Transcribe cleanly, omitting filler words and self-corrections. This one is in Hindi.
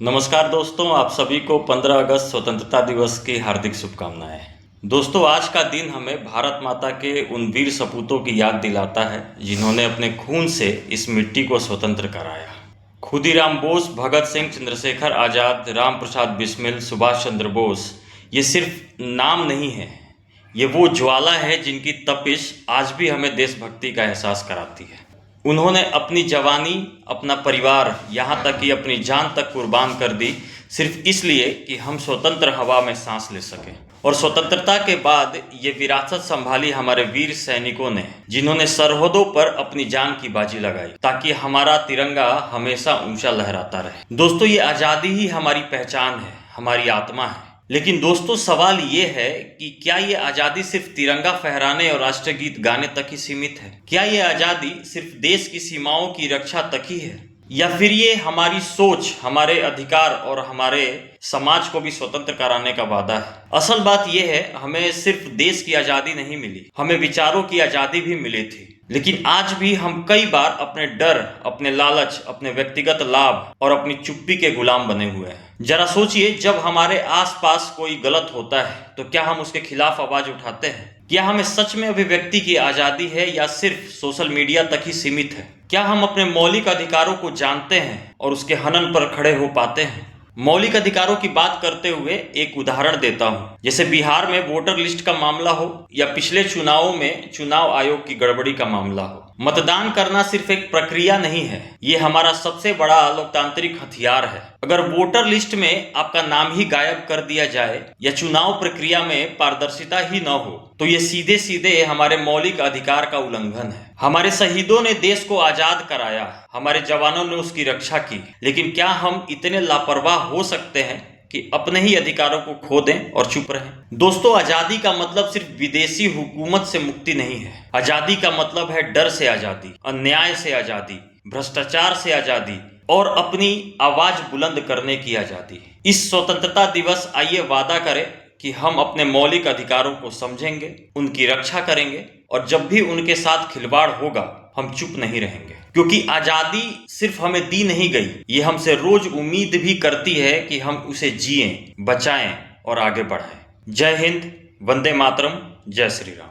नमस्कार दोस्तों, आप सभी को 15 अगस्त स्वतंत्रता दिवस की हार्दिक शुभकामनाएं। दोस्तों, आज का दिन हमें भारत माता के उन वीर सपूतों की याद दिलाता है जिन्होंने अपने खून से इस मिट्टी को स्वतंत्र कराया। खुदीराम बोस, भगत सिंह, चंद्रशेखर आज़ाद, राम प्रसाद बिस्मिल, सुभाष चंद्र बोस, ये सिर्फ नाम नहीं है, ये वो ज्वाला है जिनकी तपिश आज भी हमें देशभक्ति का एहसास कराती है। उन्होंने अपनी जवानी, अपना परिवार, यहाँ तक कि अपनी जान तक कुर्बान कर दी, सिर्फ इसलिए कि हम स्वतंत्र हवा में सांस ले सकें। और स्वतंत्रता के बाद ये विरासत संभाली हमारे वीर सैनिकों ने, जिन्होंने सरहदों पर अपनी जान की बाजी लगाई ताकि हमारा तिरंगा हमेशा ऊंचा लहराता रहे। दोस्तों, ये आज़ादी ही हमारी पहचान है, हमारी आत्मा है। लेकिन दोस्तों, सवाल ये है कि क्या ये आज़ादी सिर्फ तिरंगा फहराने और राष्ट्रीय गीत गाने तक ही सीमित है? क्या ये आज़ादी सिर्फ देश की सीमाओं की रक्षा तक ही है, या फिर ये हमारी सोच, हमारे अधिकार और हमारे समाज को भी स्वतंत्र कराने का वादा है? असल बात यह है, हमें सिर्फ देश की आज़ादी नहीं मिली, हमें विचारों की आज़ादी भी मिली थी। लेकिन आज भी हम कई बार अपने डर, अपने लालच, अपने व्यक्तिगत लाभ और अपनी चुप्पी के गुलाम बने हुए हैं। जरा सोचिए, जब हमारे आसपास कोई गलत होता है तो क्या हम उसके खिलाफ आवाज उठाते हैं? क्या हमें सच में अभिव्यक्ति की आज़ादी है या सिर्फ सोशल मीडिया तक ही सीमित है? क्या हम अपने मौलिक अधिकारों को जानते हैं और उसके हनन पर खड़े हो पाते हैं? मौलिक अधिकारों की बात करते हुए एक उदाहरण देता हूं। जैसे बिहार में वोटर लिस्ट का मामला हो या पिछले चुनावों में चुनाव आयोग की गड़बड़ी का मामला हो, मतदान करना सिर्फ एक प्रक्रिया नहीं है, ये हमारा सबसे बड़ा लोकतांत्रिक हथियार है। अगर वोटर लिस्ट में आपका नाम ही गायब कर दिया जाए या चुनाव प्रक्रिया में पारदर्शिता ही न हो, तो ये सीधे सीधे हमारे मौलिक अधिकार का उल्लंघन है। हमारे शहीदों ने देश को आजाद कराया, हमारे जवानों ने उसकी रक्षा की, लेकिन क्या हम इतने लापरवाह हो सकते हैं कि अपने ही अधिकारों को खो दें और चुप रहें? दोस्तों, आजादी का मतलब सिर्फ विदेशी हुकूमत से मुक्ति नहीं है। आजादी का मतलब है डर से आजादी, अन्याय से आजादी, भ्रष्टाचार से आजादी और अपनी आवाज बुलंद करने की आजादी। इस स्वतंत्रता दिवस आइए वादा करें कि हम अपने मौलिक अधिकारों को समझेंगे, उनकी रक्षा करेंगे और जब भी उनके साथ खिलवाड़ होगा हम चुप नहीं रहेंगे। क्योंकि आजादी सिर्फ हमें दी नहीं गई, ये हमसे रोज उम्मीद भी करती है कि हम उसे जिएं, बचाएं और आगे बढ़ाएं। जय हिंद, वंदे मातरम, जय श्री राम।